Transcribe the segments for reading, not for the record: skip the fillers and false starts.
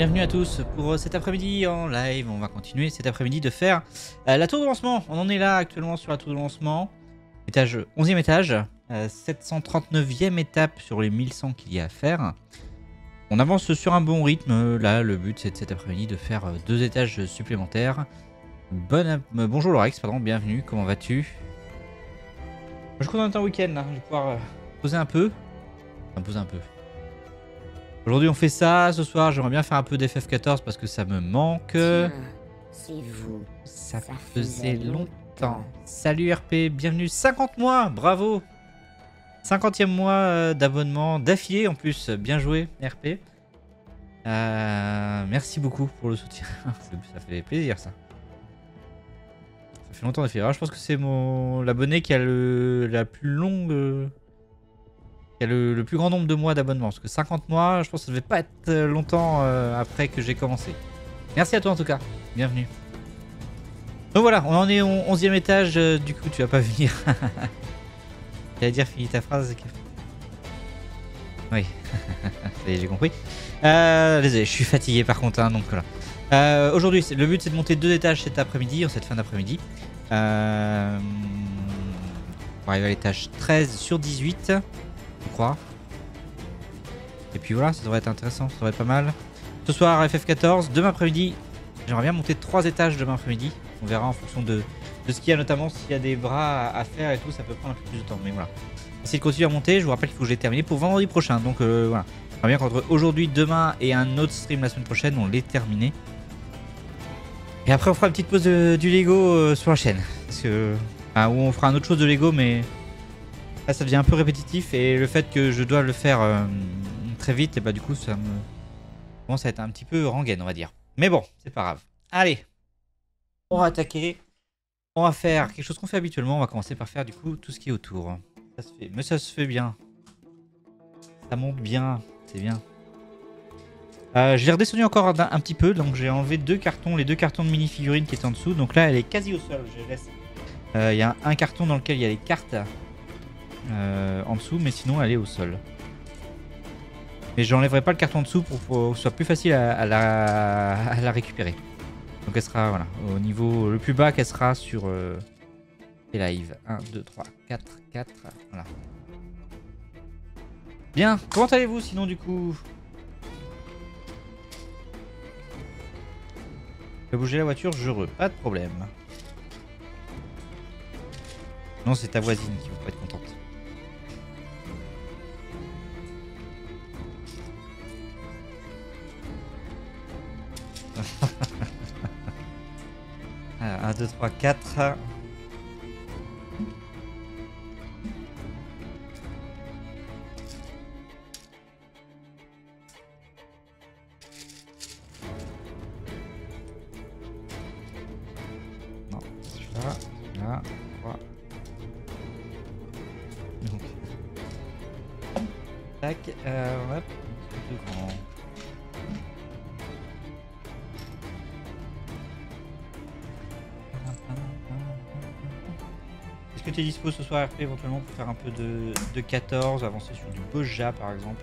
bienvenue à tous pour cet après-midi en live. On va continuer cet après-midi de faire la tour de lancement. On en est là actuellement sur la tour de lancement. Étage, 11e étage, 739e étape sur les 1100 qu'il y a à faire. On avance sur un bon rythme. Là, le but c'est de cet après-midi de faire 2 étages supplémentaires. Bonjour Lorex, pardon, bienvenue, comment vas-tu? Je crois qu'on est en week-end là, je vais pouvoir poser un peu. Enfin, poser un peu. Aujourd'hui on fait ça, ce soir j'aimerais bien faire un peu d'FF14 parce que ça me manque. Tiens, c'est vous. Ça faisait longtemps. Salut RP, bienvenue, 50 mois, bravo. 50e mois d'abonnement d'affilée en plus, bien joué RP. Merci beaucoup pour le soutien, ça fait plaisir ça. Ça fait longtemps d'affilée. Alors je pense que c'est l'abonné qui a la plus longue... Il y a le plus grand nombre de mois d'abonnement. Parce que 50 mois, je pense que ça devait pas être longtemps après que j'ai commencé. Merci à toi en tout cas. Bienvenue. Donc voilà, on en est au 11e étage. Du coup, tu vas pas venir. J'allais dire, finis ta phrase. Oui. Ça y est, j'ai compris. Désolé, je suis fatigué par contre. Hein, donc voilà. Aujourd'hui, le but c'est de monter 2 étages cet après-midi, en cette fin d'après-midi. On va arriver à l'étage 13 sur 18. Je crois. Et puis voilà, ça devrait être intéressant, ça devrait être pas mal. Ce soir FF14, demain après-midi, j'aimerais bien monter 3 étages demain après-midi. On verra en fonction de ce qu'il y a, notamment s'il y a des bras à faire et tout, ça peut prendre un peu plus de temps. Mais voilà. Essayer de continuer à monter, je vous rappelle qu'il faut que je l'ai terminé pour vendredi prochain. Donc voilà. J'aimerais bien qu'entre aujourd'hui, demain et un autre stream la semaine prochaine, on l'ait terminé. Et après on fera une petite pause du Lego sur la chaîne. Parce que, où on fera une autre chose de Lego, mais... là, ça devient un peu répétitif et le fait que je dois le faire très vite, et bah du coup ça me commence à être un petit peu rengaine, on va dire. Mais bon, c'est pas grave. Allez, on va attaquer. On va faire quelque chose qu'on fait habituellement. On va commencer par faire du coup tout ce qui est autour. Ça se fait, mais ça se fait bien. Ça monte bien, c'est bien. Je l'ai redescendu encore un petit peu, donc j'ai enlevé 2 cartons, les 2 cartons de mini-figurines qui étaient en dessous. Donc là, elle est quasi au sol. Je laisse. Il y a un carton dans lequel il y a les cartes. En dessous, mais sinon elle est au sol. Mais j'enlèverai pas le carton en dessous pour que ce soit plus facile à la récupérer. Donc elle sera voilà, au niveau le plus bas qu'elle sera sur les live. 1, 2, 3, 4, 4. Voilà. Bien, comment allez-vous sinon du coup? Je vais bouger la voiture, pas de problème. Non, c'est ta voisine qui va pas être contente. Alors, 1, 2, 3, 4. Non, celui-là, celui-là, 3. Donc, tac, hop, plus grand. Est-ce que tu es dispo ce soir RP éventuellement pour faire un peu de 14, avancer sur du Boja par exemple?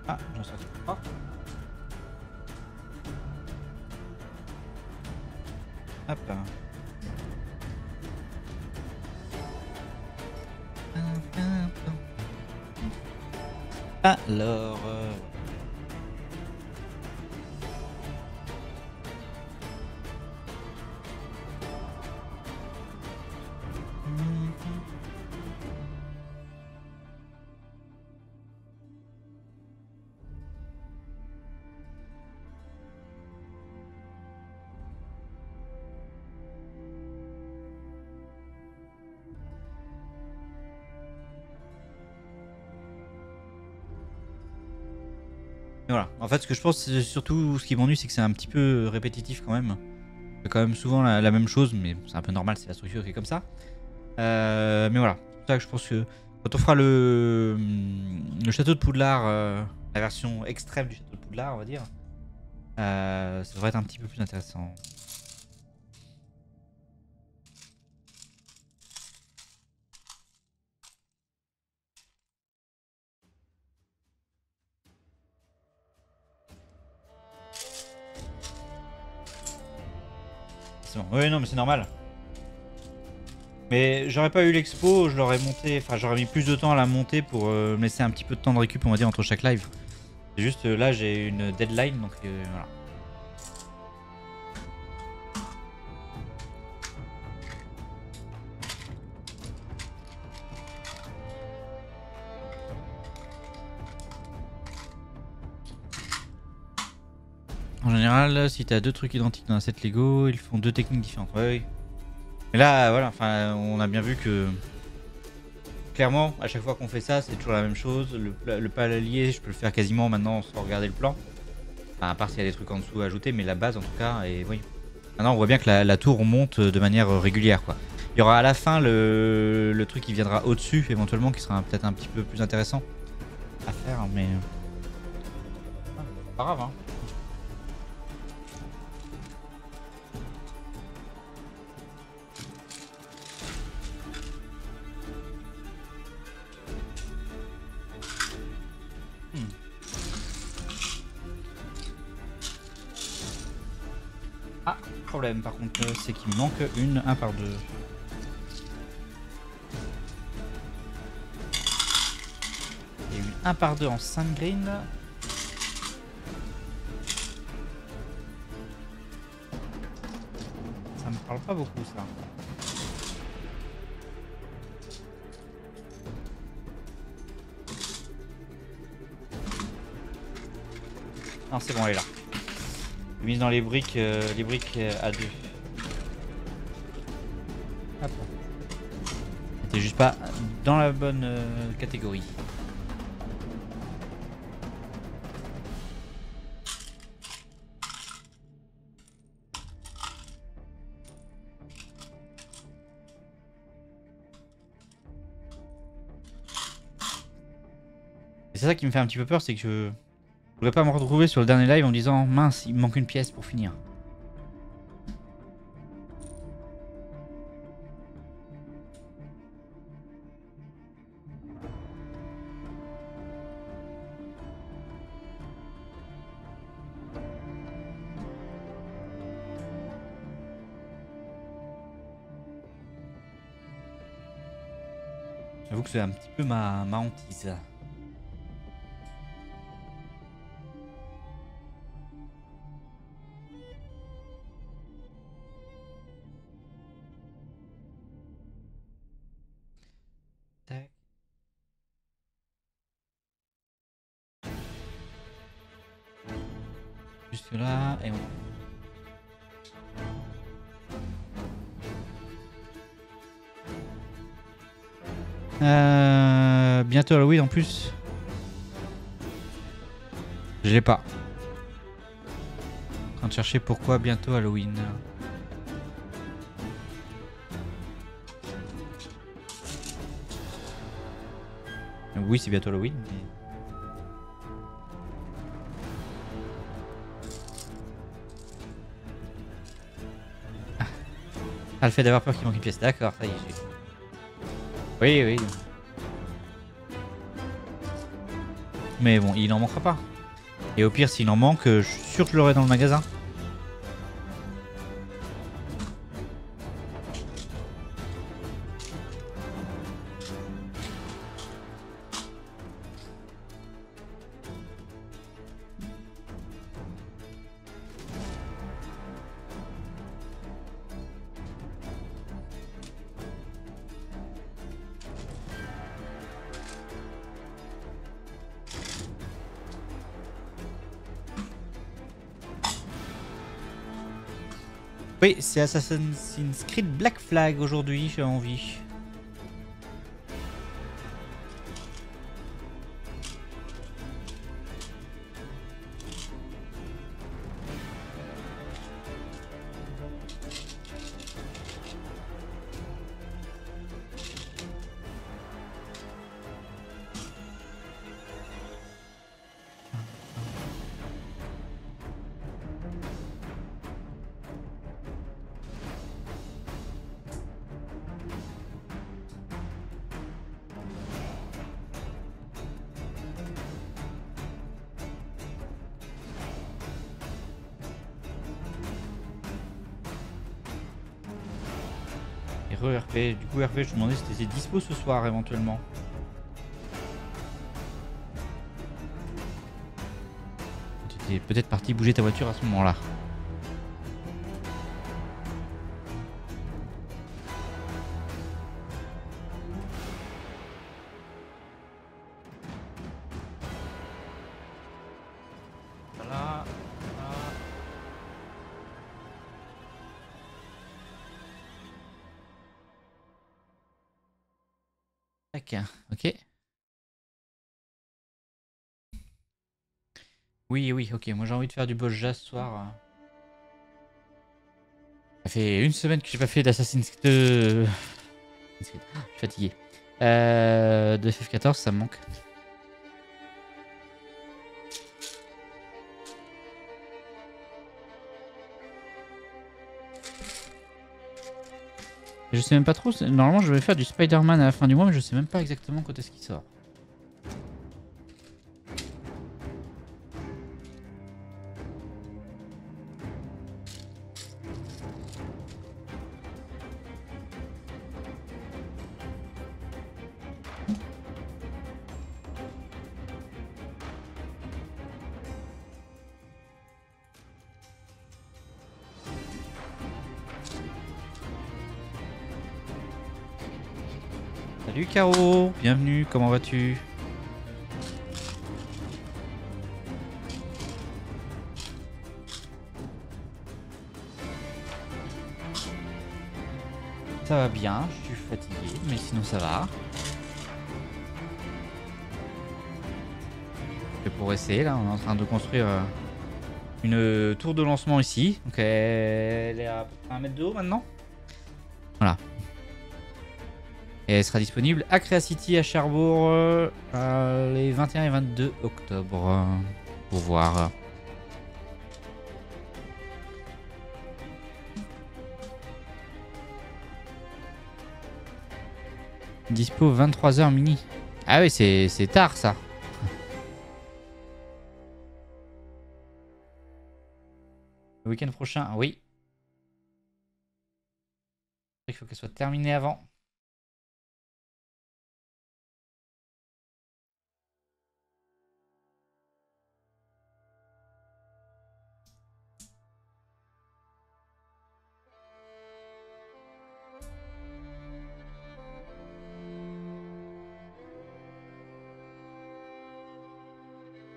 Ah, j'en sortis pas. Hop. Alors... voilà. En fait, ce que je pense, c'est surtout ce qui m'ennuie, c'est que c'est un petit peu répétitif quand même. C'est quand même souvent la même chose, mais c'est un peu normal, c'est la structure qui est comme ça. Mais voilà, c'est pour ça que je pense que quand on fera le château de Poudlard, la version extrême du château de Poudlard, on va dire, ça devrait être un petit peu plus intéressant. C'est bon. Oui, non, mais c'est normal. Mais j'aurais pas eu l'expo, je l'aurais monté, enfin j'aurais mis plus de temps à la monter pour me laisser un petit peu de temps de récup, on va dire, entre chaque live. C'est juste là j'ai une deadline, donc voilà. En général, si t'as deux trucs identiques dans un set Lego, ils font deux techniques différentes. Ouais, oui. Mais là, voilà, enfin, on a bien vu que clairement, à chaque fois qu'on fait ça, c'est toujours la même chose. Le palier, je peux le faire quasiment maintenant sans regarder le plan. Enfin, à part s'il y a des trucs en dessous à ajouter, mais la base en tout cas, et oui. Maintenant, on voit bien que la tour monte de manière régulière, quoi. Il y aura à la fin le truc qui viendra au-dessus, éventuellement, qui sera peut-être un petit peu plus intéressant à faire, mais pas grave, hein. Ah, problème par contre, c'est qu'il me manque une 1 par 2. Et une 1 par 2 en 5 green. Ça me parle pas beaucoup ça. Non, c'est bon, elle est là. Mise dans les briques à 2. Hop. C'était juste pas dans la bonne catégorie. Et c'est ça qui me fait un petit peu peur, c'est que je voudrais pas me retrouver sur le dernier live en me disant mince, il me manque une pièce pour finir. J'avoue que c'est un petit peu ma hantise. Tac. Jusque là et on... Bientôt Halloween en plus. Je l'ai pas. En train de chercher pourquoi bientôt Halloween. Oui, c'est bientôt Halloween. Mais... Ah, le fait d'avoir peur qu'il manque une pièce. D'accord, ça y est. Oui, oui. Mais bon, il n'en manquera pas. Et au pire, s'il en manque, je suis sûr que je l'aurai dans le magasin. Oui, c'est Assassin's Creed Black Flag aujourd'hui, j'ai envie. re-RP. Du coup, RP, je te demandais si t'étais dispo ce soir éventuellement. Tu étais peut-être parti bouger ta voiture à ce moment-là. Voilà. Tac, ok. Oui, oui, ok. Moi j'ai envie de faire du boss jazz ce soir. Ça fait une semaine que j'ai pas fait d'Assassin's Creed. Je suis fatigué. De FF14, ça me manque. Je sais même pas trop. Normalement, je vais faire du Spider-Man à la fin du mois, mais je sais même pas exactement quand est-ce qu'il sort. Salut Caro, bienvenue, comment vas-tu? Ça va bien, je suis fatigué, mais sinon ça va. Je vais progresser, là on est en train de construire une tour de lancement ici. Donc elle est à peu près 1 mètre de haut maintenant. Voilà. Et elle sera disponible à Crea City à Cherbourg les 21 et 22 octobre. Pour voir. Dispo 23h mini. Ah oui, c'est tard ça. Le week-end prochain, oui. Il faut qu'elle soit terminée avant.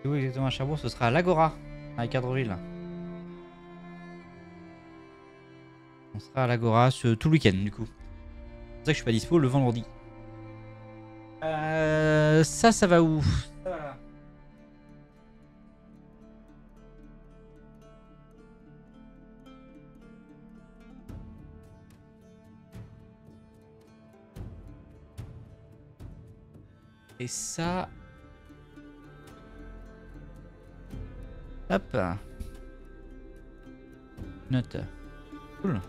Et où exactement à Cherbourg? Ce sera à l'Agora, à Cadreville. On sera à l'Agora tout le week-end du coup. C'est pour ça que je suis pas dispo le vendredi. Ça va où? Ça va là. Et ça... Hop. Note. Cool.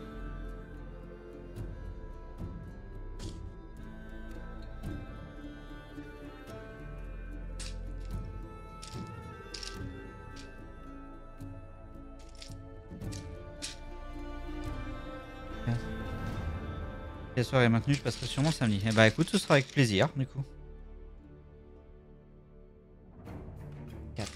La soirée est maintenue, je passerai sûrement samedi. Eh bah écoute, ce sera avec plaisir du coup. 4.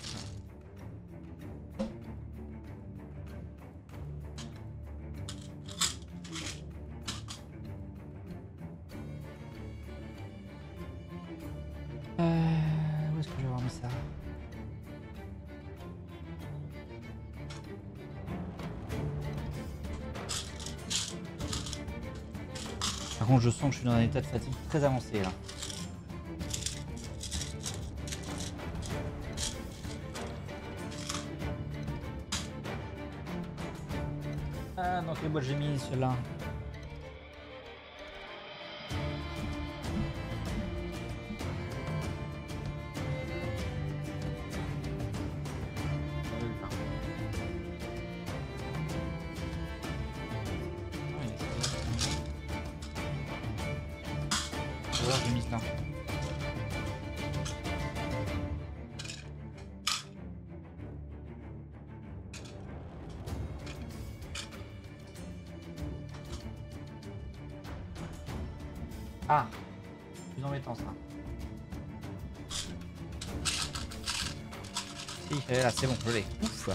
Où est-ce que je vais avoir mis ça? Par contre, je sens que je suis dans un état de fatigue très avancé là. Ah, dans quelle boîte j'ai mis ceux-là? J'ai mis là. Ah, plus embêtant ça. Si, là, c'est bon, je l'ai. Ouf.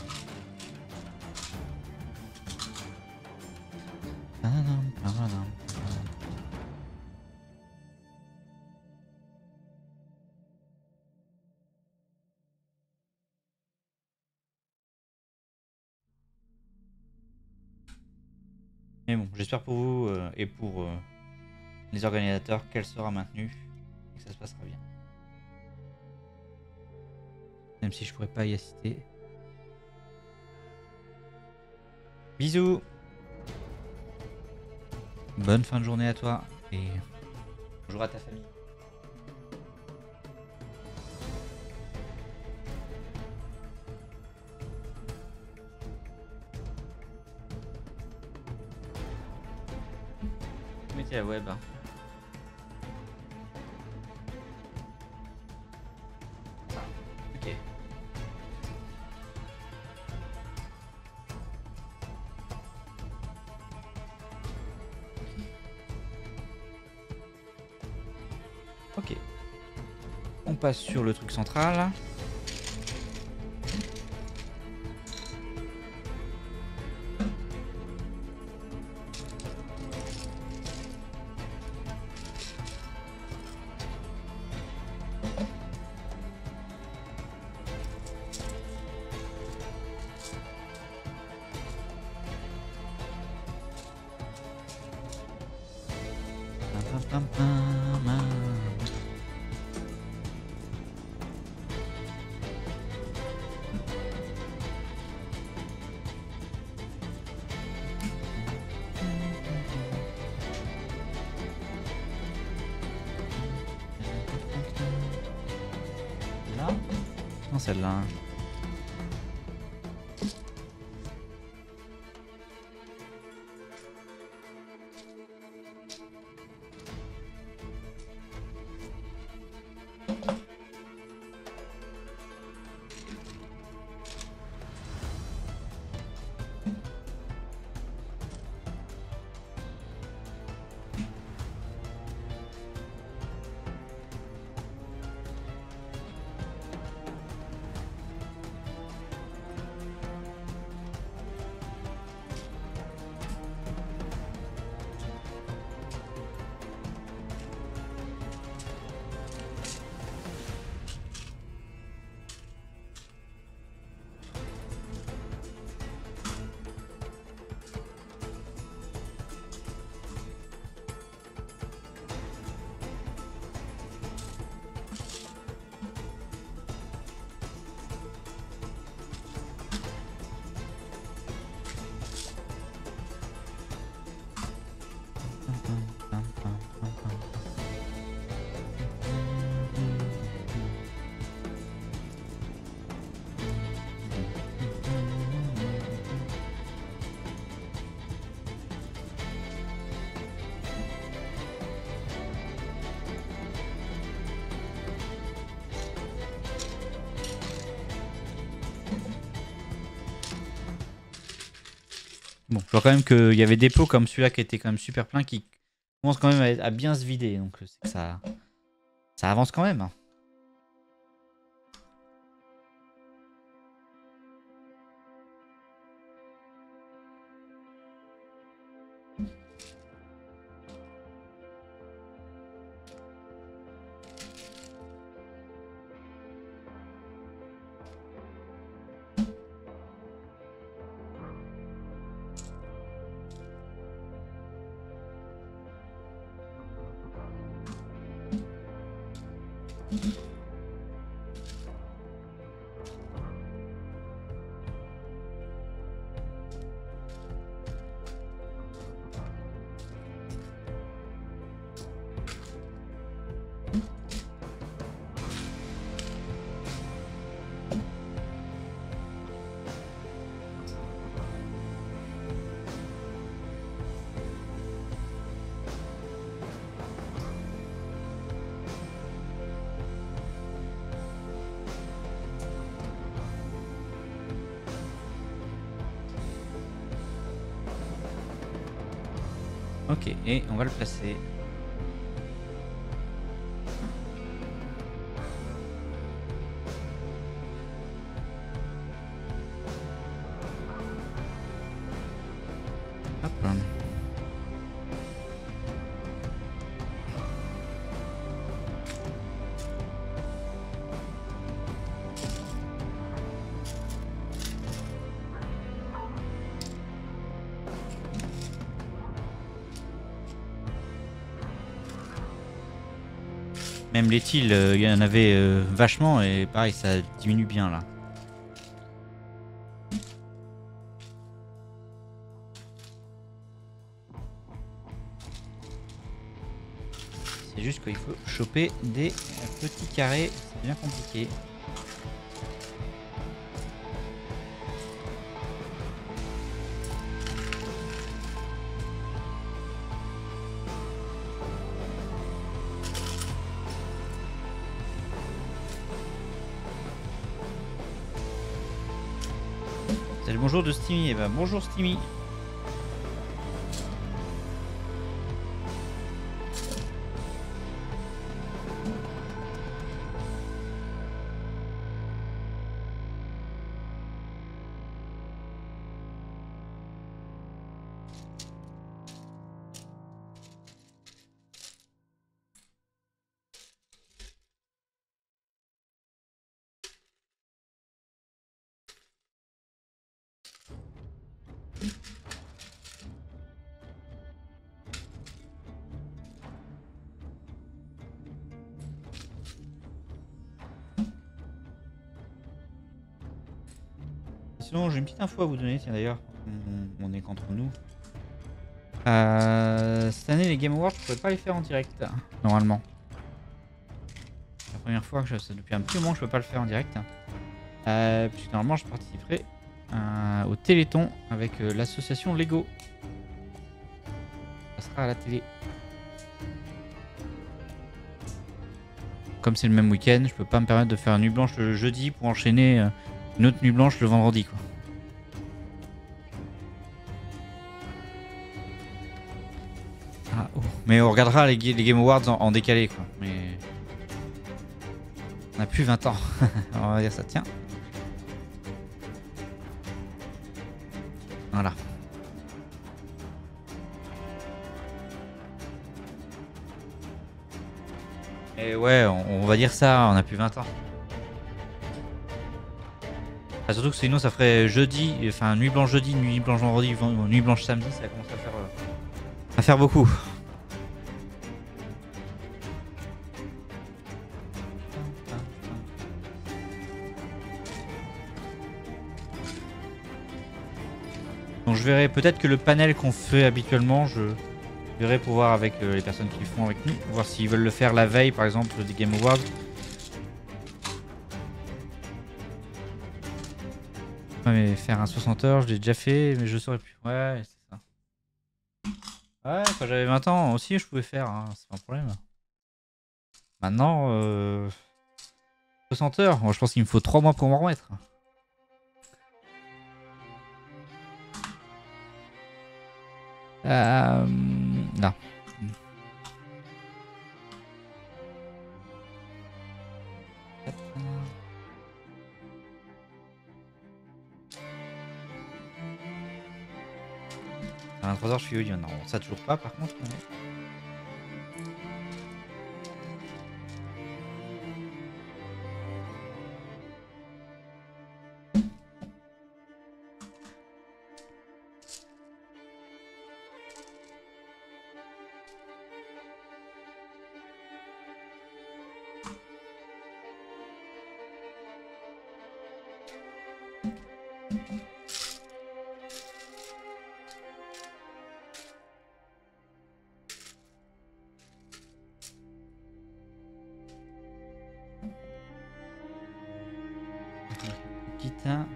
Mais bon, j'espère pour vous et pour les organisateurs qu'elle sera maintenue et que ça se passera bien. Même si je pourrais pas y assister. Bisous. Bonne fin de journée à toi et bonjour à ta famille. Mettez la web. Hein. Ok. Ok. On passe sur le truc central. Là ? Non, celle-là. Bon, je vois quand même qu'il y avait des pots comme celui-là qui était quand même super plein qui commencent quand même à bien se vider. Donc c'est que ça avance quand même. Hein. Ok, et on va le placer. Même les tilts, il y en avait vachement et pareil, ça diminue bien là. C'est juste qu'il faut choper des petits carrés, c'est bien compliqué. C'est le bonjour de Steamy. Eh ben, bonjour Steamy. Sinon, j'ai une petite info à vous donner, tiens d'ailleurs, on est qu'entre nous. Cette année, les Game Awards, je pourrais pas les faire en direct, normalement. La première fois que depuis un petit moment, je peux pas le faire en direct. Puisque normalement, je participerai au Téléthon avec l'association Lego. Ça sera à la télé. Comme c'est le même week-end, je peux pas me permettre de faire une nuit blanche le jeudi pour enchaîner une autre nuit blanche le vendredi, quoi. Ah, oh. Mais on regardera les Game Awards en décalé, quoi. Mais on a plus 20 ans. On va dire ça, tiens. Voilà. Et ouais, on va dire ça, on a plus 20 ans. Ah, surtout que sinon ça ferait jeudi, enfin nuit blanche jeudi, nuit blanche vendredi, nuit blanche samedi, ça commence à faire beaucoup. Donc je verrai peut-être que le panel qu'on fait habituellement, je verrai pour voir avec les personnes qui le font avec nous, voir s'ils veulent le faire la veille par exemple des Game Awards. Ouais, mais faire un 60 heures, je l'ai déjà fait, mais je saurais plus. Ouais, c'est ça. Ouais, quand j'avais 20 ans aussi, je pouvais faire, hein, c'est pas un problème. Maintenant, 60 heures, moi, je pense qu'il me faut 3 mois pour m'en remettre. Non. À 23h, je suis audio. Non, ça toujours pas par contre. Mais... Putain.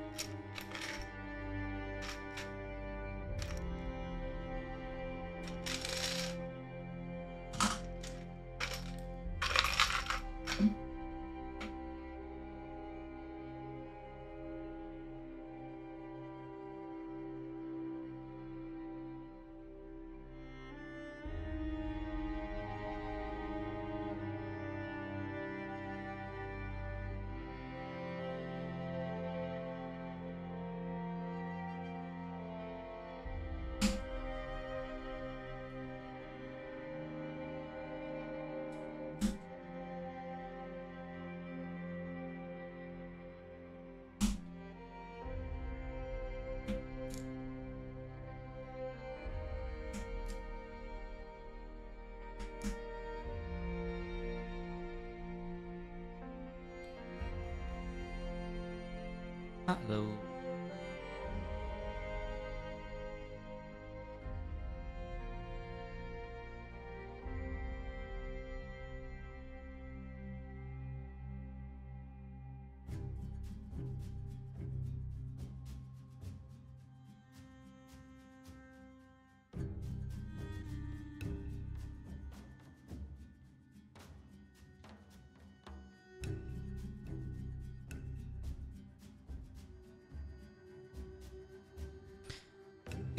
Hello.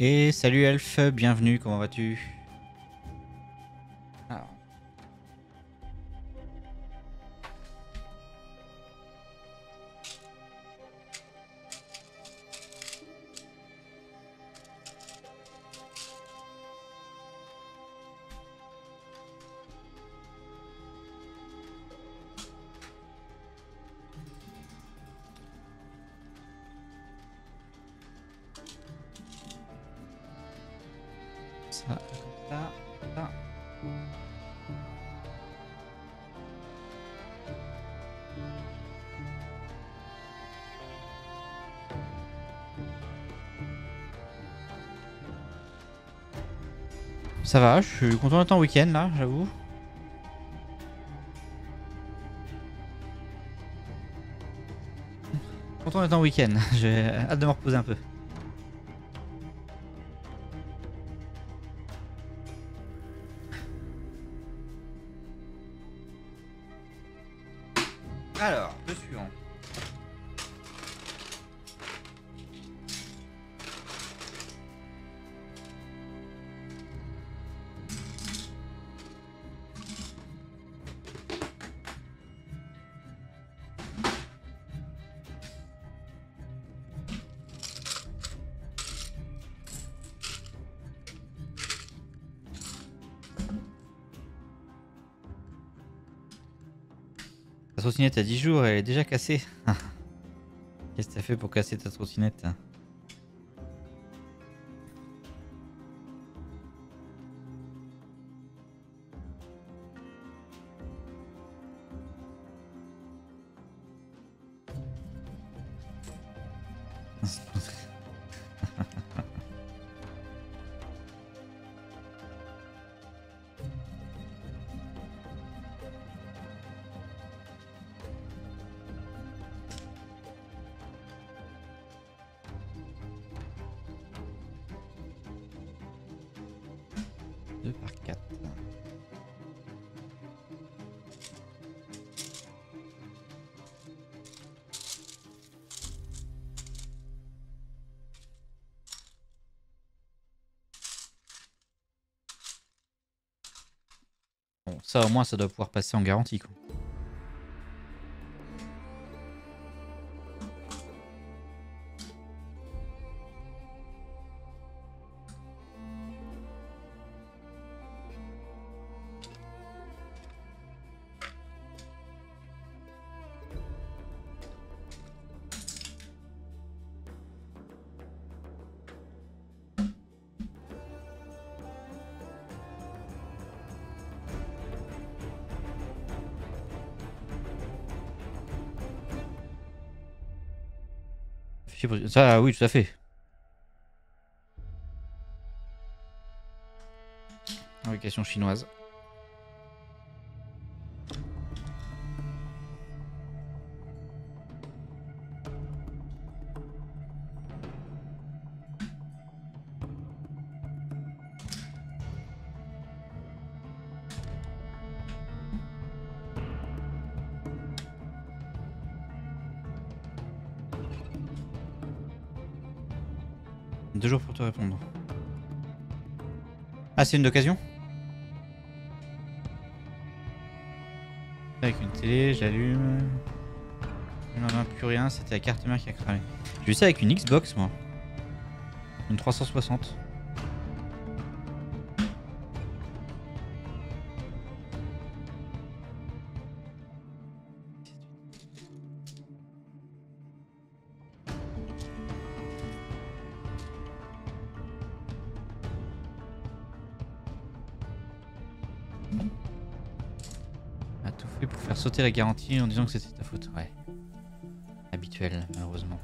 Et salut Elf, bienvenue, comment vas-tu? Alors. Ça, comme ça, ça. Ça va, je suis content d'être en week-end là, j'avoue. Content d'être en week-end, j'ai hâte de me reposer un peu. Alors, le suivant. Ta trottinette a 10 jours, elle est déjà cassée. Qu'est-ce que t'as fait pour casser ta trottinette? Deux par 4. Bon, ça au moins ça doit pouvoir passer en garantie quoi. Ça, oui, tout à fait. Fabrication chinoise. Deux jours pour te répondre. Ah, c'est une d'occasion? Avec une télé, j'allume. Je n'en ai plus rien, c'était la carte mère qui a cramé. J'ai vu ça avec une Xbox, moi. Une 360. A tout fait pour faire sauter la garantie en disant que c'était ta faute. Ouais. Habituel, malheureusement.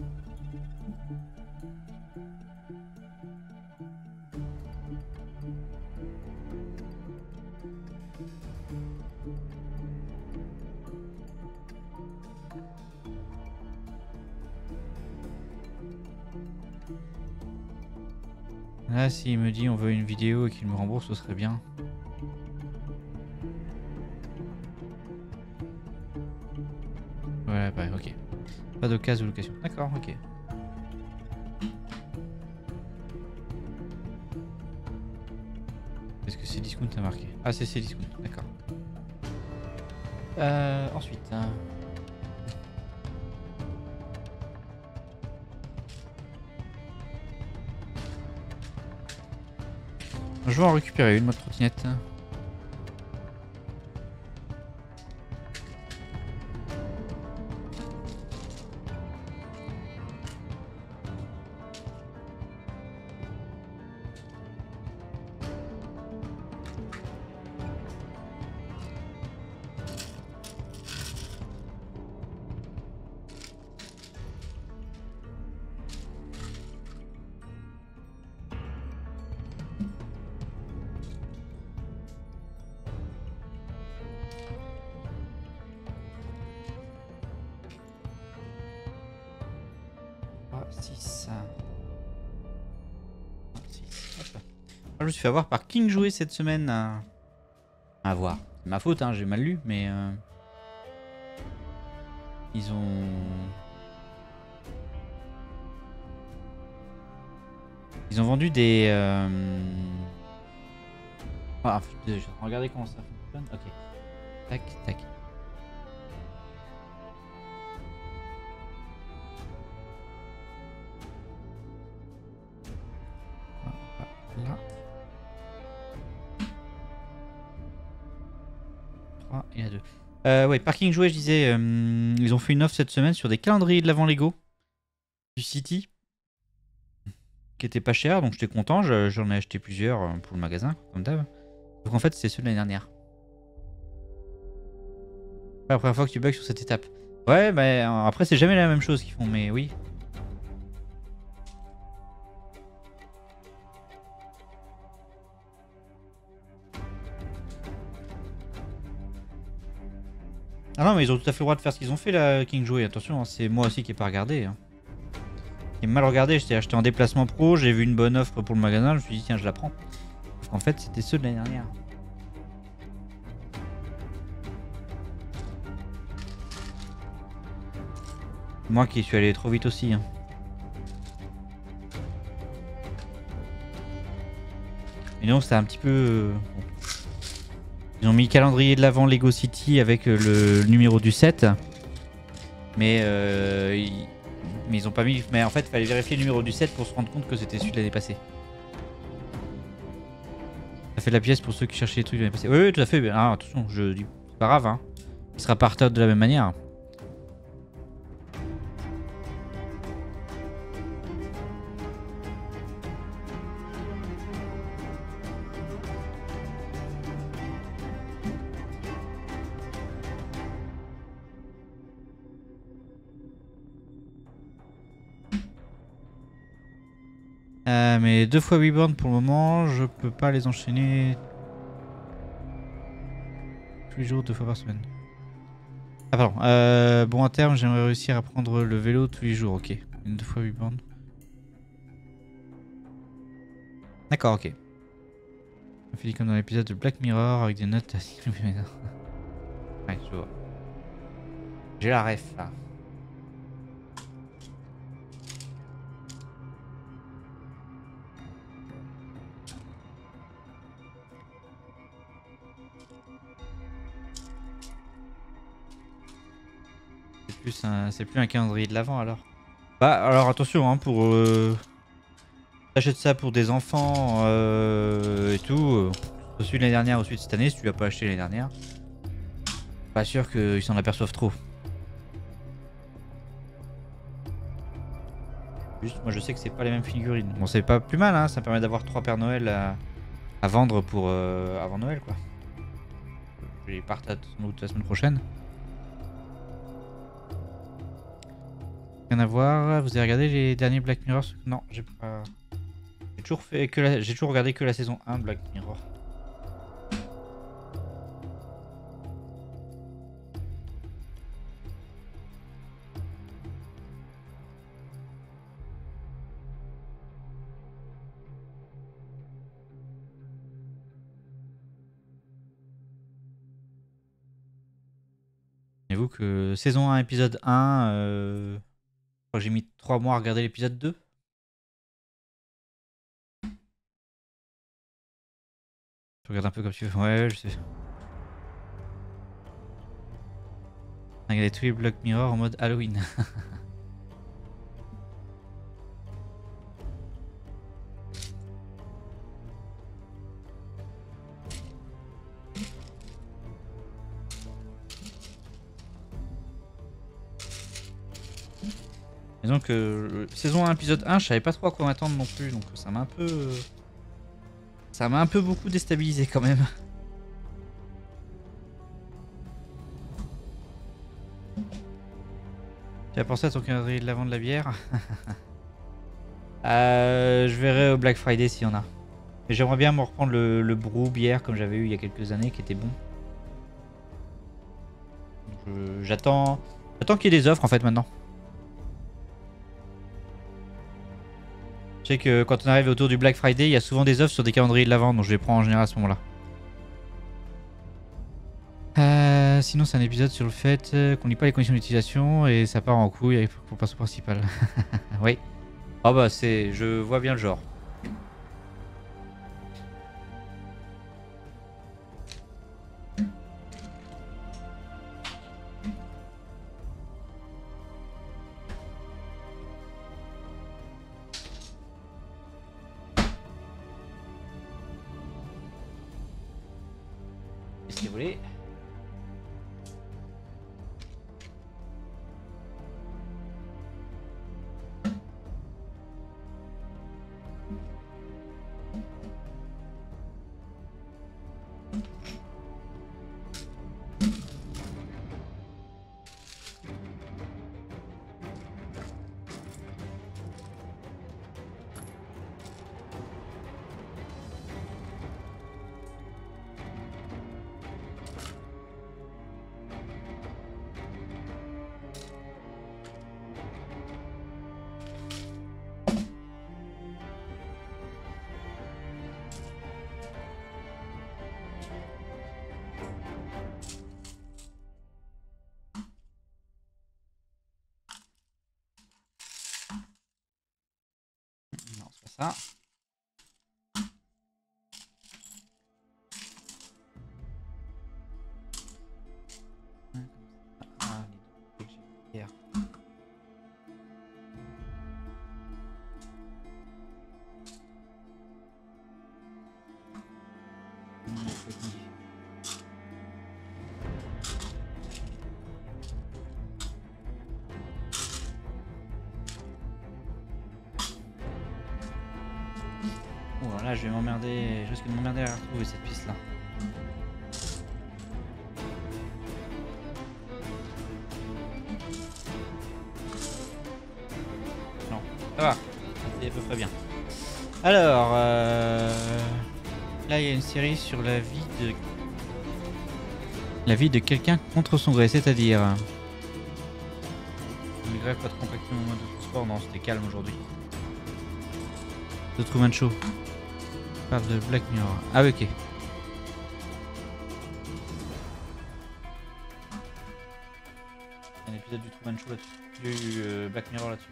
Là, s'il me dit on veut une vidéo et qu'il me rembourse, ce serait bien. Ouais, bah ok. Pas d'occasion ou location. D'accord, ok. Est-ce que c'est discount à marquer? Ah, c'est discount, d'accord. Ensuite. Je vais en récupérer une, mode trottinette. Je me suis fait avoir par King Jouet cette semaine. À voir. C'est ma faute, hein, j'ai mal lu, mais ils ont vendu des. Ah, je vais regarder comment ça fonctionne. Ok. Tac, tac. Là. 3 et la 2. Ouais, Parking Jouet, je disais, ils ont fait une offre cette semaine sur des calendriers de l'avant Lego du City qui était pas cher, donc j'étais content. J'en ai acheté plusieurs pour le magasin, comme d'hab. Donc en fait, c'est ceux de l'année dernière. La première fois que tu bugs sur cette étape. Ouais, mais après, c'est jamais la même chose qu'ils font, mais oui. Ah non, mais ils ont tout à fait le droit de faire ce qu'ils ont fait là, King Jouet. Attention, hein, c'est moi aussi qui n'ai pas regardé. Hein. Qui ai mal regardé, j'étais acheté en déplacement pro, j'ai vu une bonne offre pour le magasin, je me suis dit tiens, je la prends. Parce qu'en fait, c'était ceux de l'année dernière. Moi qui suis allé trop vite aussi. Hein. Et non, c'était un petit peu... Bon. Ils ont mis le calendrier de l'avant Lego City avec le numéro du 7. Mais ils ont pas mis... Mais en fait, il fallait vérifier le numéro du 7 pour se rendre compte que c'était celui de l'année passée. Ça fait de la pièce pour ceux qui cherchaient les trucs de l'année passée. Oui, oui, tout à fait. Ah, attention, je dis... C'est pas grave, hein. Il sera pas retard de la même manière. Mais 2 fois 8 bornes pour le moment, je peux pas les enchaîner tous les jours, 2 fois par semaine. Ah pardon, bon à terme j'aimerais réussir à prendre le vélo tous les jours, ok. 2 fois 8 bornes. D'accord, ok. On fait comme dans l'épisode de Black Mirror avec des notes à 6 mm. Ouais, je vois. J'ai la ref là. C'est plus un calendrier de l'avant alors. Bah alors attention hein, pour t'achètes ça pour des enfants et tout. Celui de l'année dernière ou celui de cette année, si tu l'as pas acheté l'année dernière. Pas sûr qu'ils s'en aperçoivent trop. Juste moi je sais que c'est pas les mêmes figurines. Bon c'est pas plus mal hein, ça permet d'avoir 3 Pères Noël à vendre pour avant Noël quoi. Je les partage sans doute la semaine prochaine. Rien à voir. Vous avez regardé les derniers Black Mirror? Non, j'ai pas. J'ai toujours fait que j'ai toujours regardé que la saison 1 de Black Mirror. J'avoue que saison 1, épisode 1, je crois que j'ai mis 3 mois à regarder l'épisode 2. Je regarde un peu comme tu veux. Ouais, je sais. Regarder tous les Black Mirror en mode Halloween. Disons que saison 1, épisode 1, je savais pas trop à quoi m'attendre non plus, donc ça m'a un peu... Ça m'a un peu beaucoup déstabilisé quand même. Tu as pensé à ton calendrier de l'avant de la bière? Je verrai au Black Friday s'il y en a. Mais j'aimerais bien me reprendre le brew bière comme j'avais eu il y a quelques années qui était bon. J'attends qu'il y ait des offres en fait maintenant. Je sais que quand on arrive autour du Black Friday, il y a souvent des offres sur des calendriers de l'avant, donc je les prends en général à ce moment-là. Sinon, c'est un épisode sur le fait qu'on lit pas les conditions d'utilisation et ça part en couille pour le perso principal. Oui. Oh bah c'est... Je vois bien le genre. Qu'est-ce que vous voulez ? Non, c'est pas ça. Ah, les deux que j'ai fait hier. Oh là, je vais m'emmerder. Je risque de m'emmerder à retrouver cette piste là. Non, ça va. C'est à peu près bien. Alors, là il y a une série sur la vie de quelqu'un contre son gré, c'est-à-dire... Une grève pas de compaction au mode de sport, non c'était calme aujourd'hui. The Truman Show. On parle de Black Mirror. Ah oui, ok. Il y a un épisode du Truman Show là-dessus. Du Black Mirror là-dessus.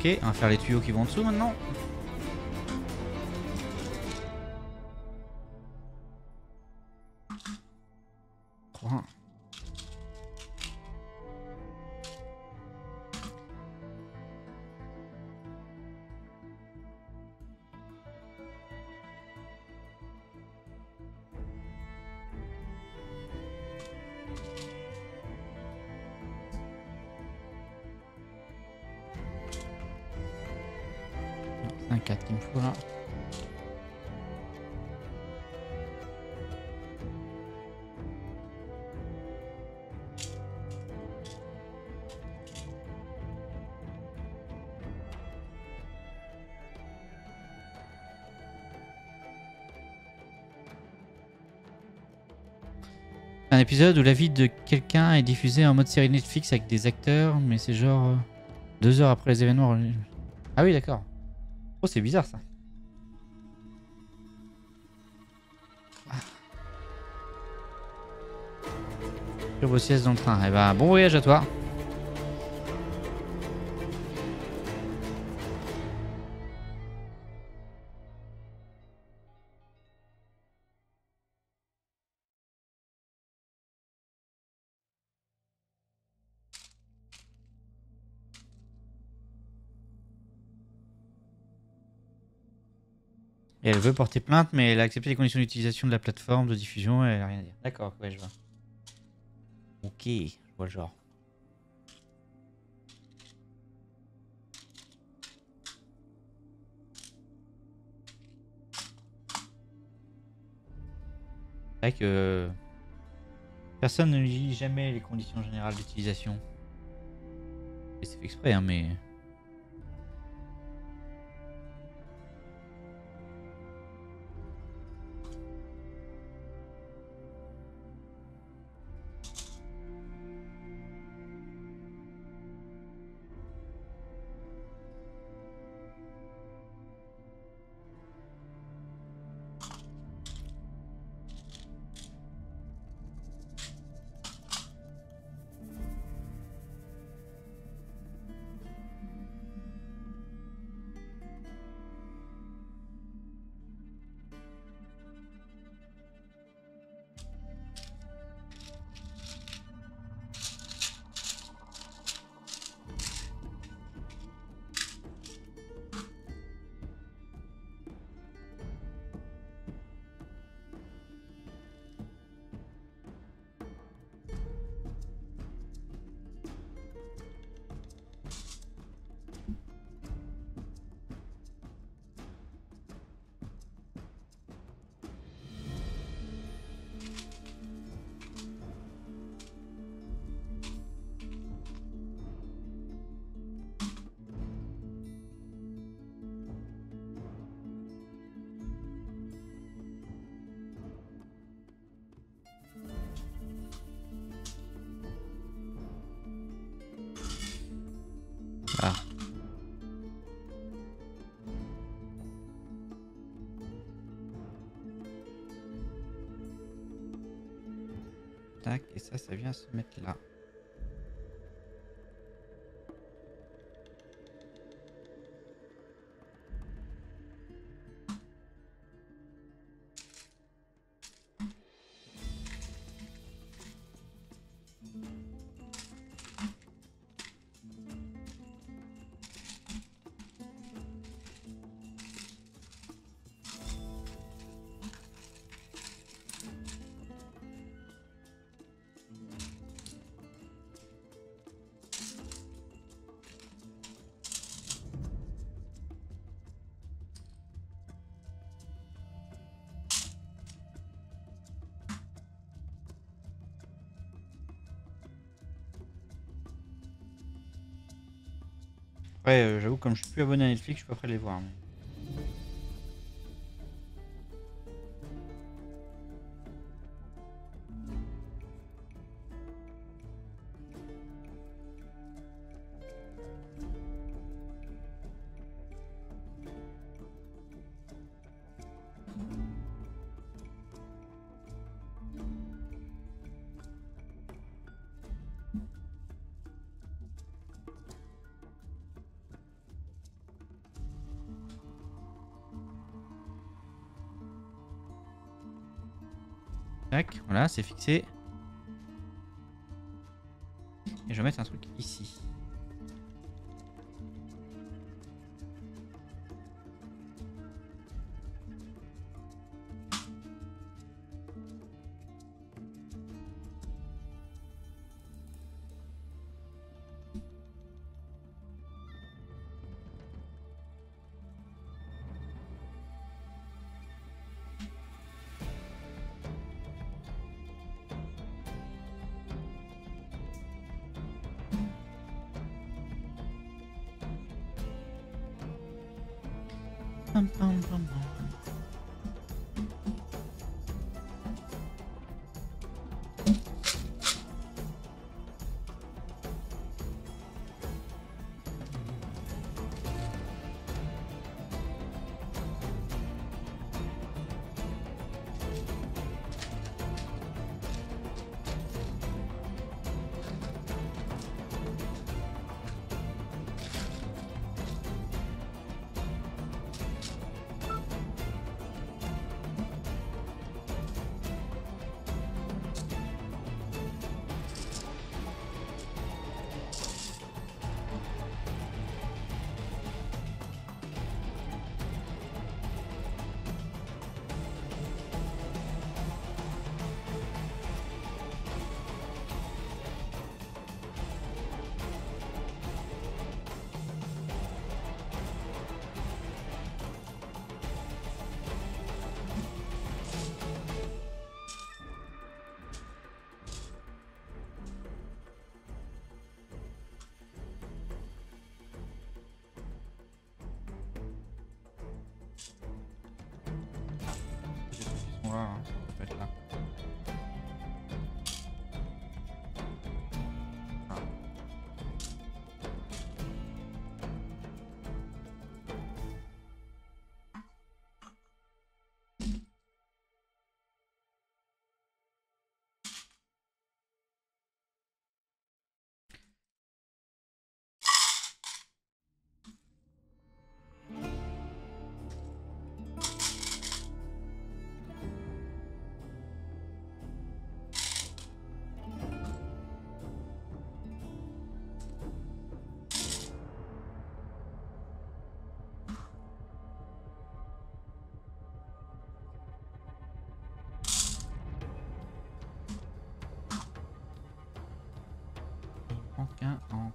Ok, on va faire les tuyaux qui vont en dessous maintenant. Trois. Un 4 qu'il me faut là. Un épisode où la vie de quelqu'un est diffusée en mode série Netflix avec des acteurs, mais c'est genre 2 heures après les événements. Ah oui, d'accord. Oh, c'est bizarre ça. Sur vos siestes dans le train. Eh ben, bon voyage à toi. Et elle veut porter plainte, mais elle a accepté les conditions d'utilisation de la plateforme de diffusion et elle a rien à dire. D'accord, ouais, je vois. Ok, je vois le genre. C'est vrai que personne ne lit jamais les conditions générales d'utilisation. Et c'est fait exprès, hein, mais... Voilà. Tac, et ça vient se mettre là. Ouais, j'avoue, comme je suis plus abonné à Netflix, je suis pas prêt de les voir. Mais... Tac, voilà, c'est fixé. Et je vais mettre un truc ici. Pam, pam, pam, pam. mettre là. Aucun en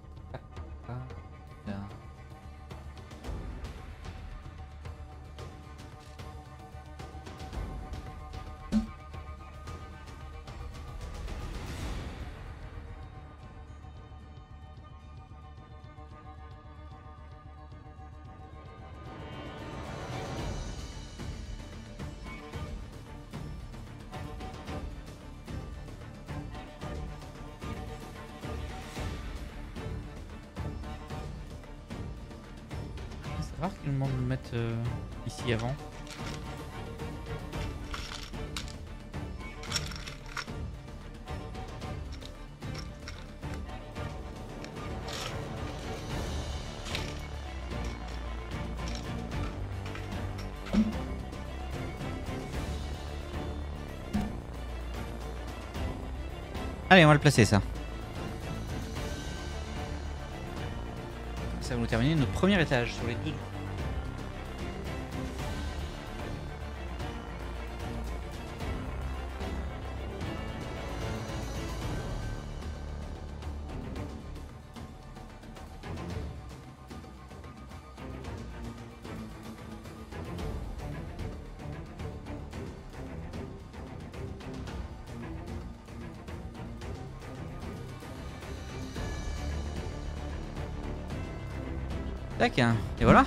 c'est rare qu'ils demandent de le mettre ici avant. Allez, on va le placer ça. Ça va nous terminer notre premier étage sur les deux. Tac, et voilà.